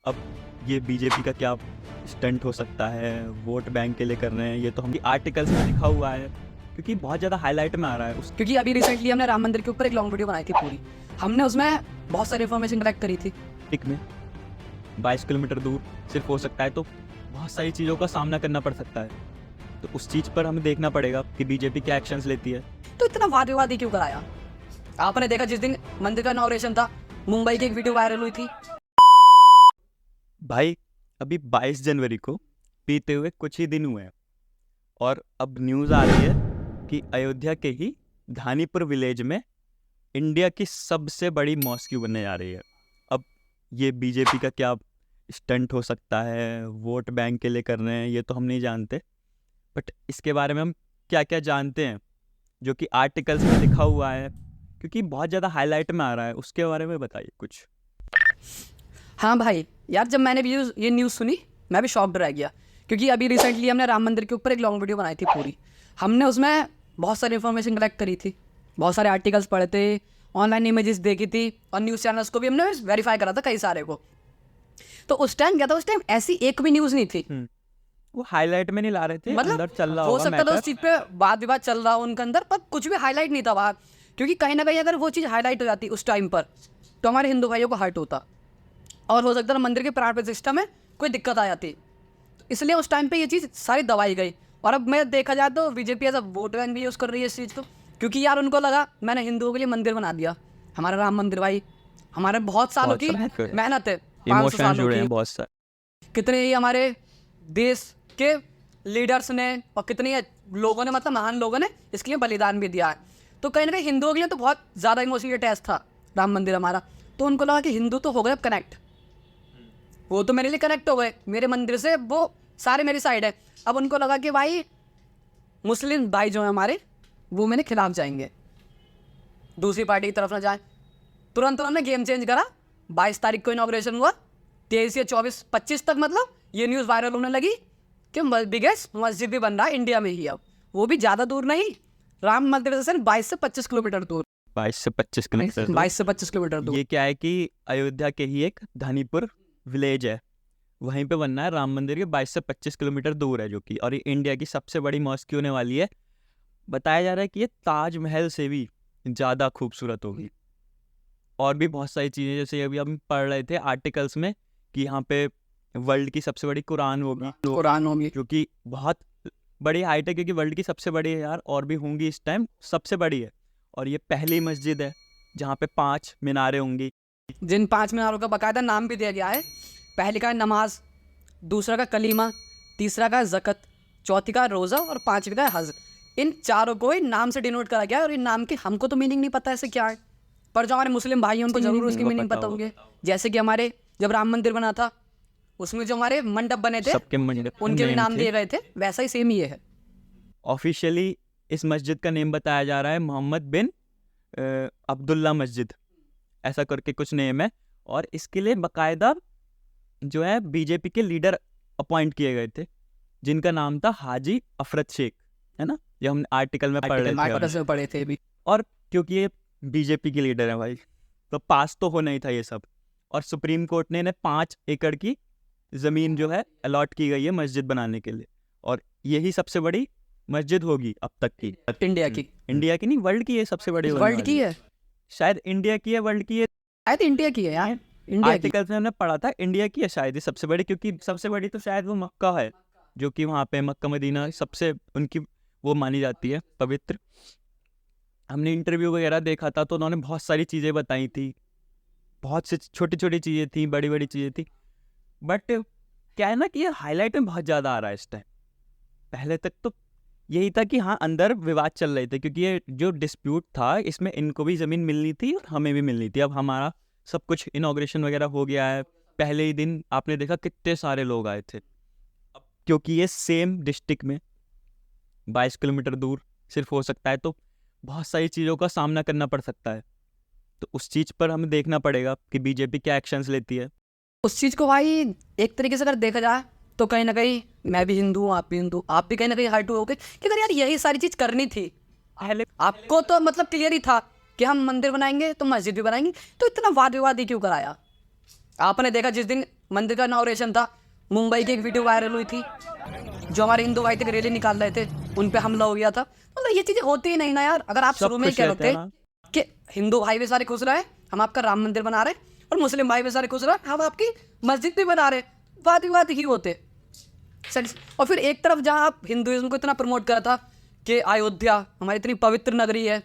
अब ये बीजेपी का क्या स्टंट हो सकता है, वोट बैंक के लिए कर रहे हैं, ये तो हम आर्टिकल्स में लिखा हुआ है क्योंकि बहुत ज़्यादा हाईलाइट में आ रहा है उस क्योंकि अभी रिसेंटली हमने राम मंदिर के ऊपर एक लॉन्ग वीडियो बनाई थी पूरी। हमने उसमें बहुत सारी इन्फॉर्मेशन कलेक्ट करी थी। टिक में 22 किलोमीटर दूर सिर्फ हो सकता है, तो बहुत सारी चीज़ों का सामना करना पड़ सकता है। तो उस चीज़ पर हमें देखना पड़ेगा कि बीजेपी क्या एक्शंस लेती है। तो इतना वाद विवाद ही क्यों कराया? आपने देखा जिस दिन मंदिर का इनॉग्रेशन था, मुंबई की एक वीडियो वायरल हुई थी। भाई अभी 22 जनवरी को बीते हुए कुछ ही दिन हुए हैं और अब न्यूज़ आ रही है कि अयोध्या के ही धानीपुर विलेज में इंडिया की सबसे बड़ी मॉस्क्यू बनने जा रही है। अब ये बीजेपी का क्या स्टंट हो सकता है, वोट बैंक के लिए कर रहे हैं, ये तो हम नहीं जानते, बट इसके बारे में हम क्या क्या जानते हैं जो कि आर्टिकल्स में लिखा हुआ है क्योंकि बहुत ज़्यादा हाईलाइट में आ रहा है, उसके बारे में बताइए कुछ। हाँ भाई यार, जब मैंने भी ये न्यूज़ सुनी मैं भी शॉक्ड रह गया, क्योंकि अभी रिसेंटली हमने राम मंदिर के ऊपर एक लॉन्ग वीडियो बनाई थी पूरी। हमने उसमें बहुत सारी इन्फॉर्मेशन कलेक्ट करी थी, बहुत सारे आर्टिकल्स पढ़े थे, ऑनलाइन इमेजेस देखी थी और न्यूज़ चैनल्स को भी हमने वेरीफाई करा था कई सारे को। तो उस टाइम क्या था, उस टाइम ऐसी एक भी न्यूज़ नहीं थी। वो हाईलाइट में नहीं ला रहे थे, अंदर मतलब चल रहा हो होगा सकता था मैटर। उस चीज़ पे वाद विवाद चल रहा हो उनके अंदर, पर कुछ भी हाईलाइट नहीं था बाहर। क्योंकि कहीं ना कहीं अगर वो चीज़ हाईलाइट हो जाती उस टाइम पर तो हमारे हिंदू भाइयों को हर्ट होता और हो सकता था मंदिर के प्राण प्रतिष्ठा में कोई दिक्कत आ जाती। तो इसलिए उस टाइम पे ये चीज़ सारी दबाई गई। और अब मैं देखा जाए तो BJP as a vote bank भी यूज़ कर रही है इस चीज़ को, क्योंकि यार उनको लगा मैंने हिंदुओं के लिए मंदिर बना दिया, हमारा राम मंदिर भाई, हमारे बहुत सालों की मेहनत है, 500 इमोशंस सालों जुड़े की। हैं बहुत सारे। कितने ही हमारे देश के लीडर्स ने और कितने ही लोगों ने, मतलब महान लोगों ने इसके लिए बलिदान भी दिया है। तो कहीं ना कहीं हिंदुओं के लिए तो बहुत ज़्यादा इमोशनली अटैच था राम मंदिर हमारा। तो उनको लगा कि हिंदू तो हो गए अब कनेक्ट, वो तो मेरे लिए कनेक्ट हो गए, मेरे मंदिर से वो सारे मेरी साइड है। अब उनको लगा कि भाई मुस्लिम भाई जो है हमारे वो मेरे खिलाफ जाएंगे, दूसरी पार्टी की तरफ ना जाए। तुरंत उन्होंने गेम चेंज करा। 22 तारीख को इनॉग्रेशन हुआ, 23 या 24 25 तक मतलब ये न्यूज़ वायरल होने लगी कि बिगेस्ट मस्जिद भी बन रहा है इंडिया में ही। अब वो भी ज़्यादा दूर नहीं, राम मंदिर से सिर्फ 22 से 25 किलोमीटर दूर। 22 से 25 किलोमीटर 22 से 25 किलोमीटर दूर। ये क्या है कि अयोध्या के ही एक धानीपुर विलेज है, वहीं पे बनना है राम मंदिर के 22 से 25 किलोमीटर दूर है, जो कि और ये इंडिया की सबसे बड़ी मॉस्क्यू होने वाली है। बताया जा रहा है कि ये ताजमहल से भी ज़्यादा खूबसूरत होगी और भी बहुत सारी चीज़ें, जैसे अभी हम पढ़ रहे थे आर्टिकल्स में कि यहाँ पे वर्ल्ड की सबसे बड़ी कुरान होगी, कुरान होगी जो कि बहुत बड़ी हाइट है क्योंकि वर्ल्ड की सबसे बड़ी है यार, और भी होंगी इस टाइम, सबसे बड़ी है। और ये पहली मस्जिद है जहाँ पे 5 मीनारें होंगी, जिन 5 मीनारों का बाकायदा नाम भी दिया गया है। पहली का है नमाज, दूसरा का कलीमा, तीसरा का ज़कत, चौथी का रोज़ा और 5वीं का हज। इन चारों को ही नाम से डिनोट करा गया है और इन नाम की हमको तो मीनिंग नहीं पता ऐसे क्या है, पर जो हमारे मुस्लिम भाई हैं उनको जरूर उसकी मीनिंग पता होंगे। जैसे कि हमारे जब राम मंदिर बना था उसमें जो हमारे मंडप बने थे सबके मंदिर उनके भी नाम दिए गए थे, वैसा ही सेम ये है। ऑफिशियली इस मस्जिद का नेम बताया जा रहा है मोहम्मद बिन अब्दुल्ला मस्जिद, ऐसा करके कुछ नेम है। और इसके लिए बाकायदा जो है बीजेपी के लीडर अपॉइंट किए गए थे, जिनका नाम था हाजी अफरत शेख, है ना, ये हम आर्टिकल में पढ़ रहे थे। पढ़े थे भी। और क्योंकि ये बीजेपी के लीडर हैं भाई, तो पास तो होना ही था ये सब। और सुप्रीम कोर्ट ने इन्हें 5 एकड़ की ज़मीन जो है अलॉट की गई है मस्जिद बनाने के लिए, और यही सबसे बड़ी मस्जिद होगी अब तक की इंडिया की नहीं, वर्ल्ड की ये सबसे बड़ी होने वर्ल्ड वाली की है, शायद इंडिया की है, वर्ल्ड की है। शायद इंडिया की है यार, इंडिया की। आर्टिकल्स में हमने पढ़ा था इंडिया की है शायद ये सबसे बड़ी, क्योंकि सबसे बड़ी तो शायद वो मक्का है, जो कि वहाँ पे मक्का मदीना सबसे उनकी वो मानी जाती है पवित्र। हमने इंटरव्यू वगैरह देखा था तो उन्होंने बहुत सारी चीज़ें बताई थी, बहुत सी छोटी छोटी चीज़ें थी, बड़ी बड़ी चीज़ें थी, बट क्या है ना कि ये हाईलाइट में बहुत ज़्यादा आ रहा है इस टाइम। पहले तक तो यही था कि हाँ अंदर विवाद चल रहे थे, क्योंकि ये जो डिस्प्यूट था इसमें इनको भी ज़मीन मिलनी थी और हमें भी मिलनी थी। अब हमारा सब कुछ इनॉग्रेशन वगैरह हो गया है, पहले ही दिन आपने देखा कितने सारे लोग आए थे। अब क्योंकि ये सेम डिस्ट्रिक्ट में 22 किलोमीटर दूर सिर्फ हो सकता है, तो बहुत सारी चीज़ों का सामना करना पड़ सकता है। तो उस चीज़ पर हमें देखना पड़ेगा कि बीजेपी क्या एक्शंस लेती है। उस चीज़ को भाई एक तरीके से अगर देखा जाए तो कहीं ना कहीं मैं भी हिंदू हूँ, आप भी हिंदू, आप भी कहीं ना कहीं हर्ट हो गए कि अगर यार यही सारी चीज़ करनी थी। पहले आपको तो मतलब क्लियर ही था कि हम मंदिर बनाएंगे तो मस्जिद भी बनाएंगे, तो इतना वाद विवाद ही क्यों कराया? आपने देखा जिस दिन मंदिर का इनॉग्रेशन था, मुंबई की एक वीडियो वायरल हुई थी, जो हमारे हिंदू भाई थे रैली निकाल रहे थे, उन पे हमला हो गया था। मतलब ये चीज़ें होती ही नहीं ना यार। अगर आप सब शुरू में ही खुश कह रहते हैं रहे थे कि हिंदू भाई भी सारे खुश रहे, हम आपका राम मंदिर बना रहे, और मुस्लिम भाई भी सारे खुश रहे, हम आपकी मस्जिद भी बना रहे, बात विवाद ही होते। और फिर एक तरफ जहाँ आप हिंदुइज्म को इतना प्रमोट करा था कि अयोध्या हमारी इतनी पवित्र नगरी है,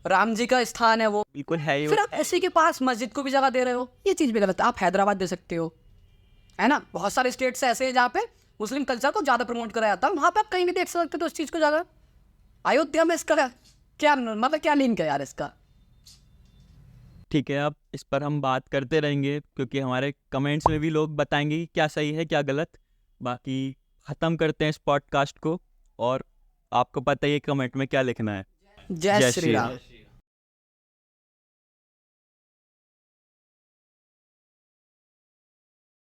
राम जी का स्थान है वो, बिल्कुल है ही वो। फिर आप ऐसे के पास मस्जिद को भी जगह दे रहे हो, ये चीज़ भी गलत है। आप हैदराबाद दे सकते हो, है ना, बहुत सारे स्टेट्स ऐसे हैं जहाँ पे मुस्लिम कल्चर को ज़्यादा प्रमोट कराया जाता है, वहाँ पे आप कहीं भी देख सकते हो तो उस चीज़ को ज़्यादा। अयोध्या में इसका क्या मतलब क्या लिंक है यार इसका? ठीक है, अब इस पर हम बात करते रहेंगे क्योंकि हमारे कमेंट्स में भी लोग बताएंगे कि क्या सही है क्या गलत। बाकी ख़त्म करते हैं इस पॉडकास्ट को, और आपको पता ही है कमेंट में क्या लिखना है। जय श्री राम।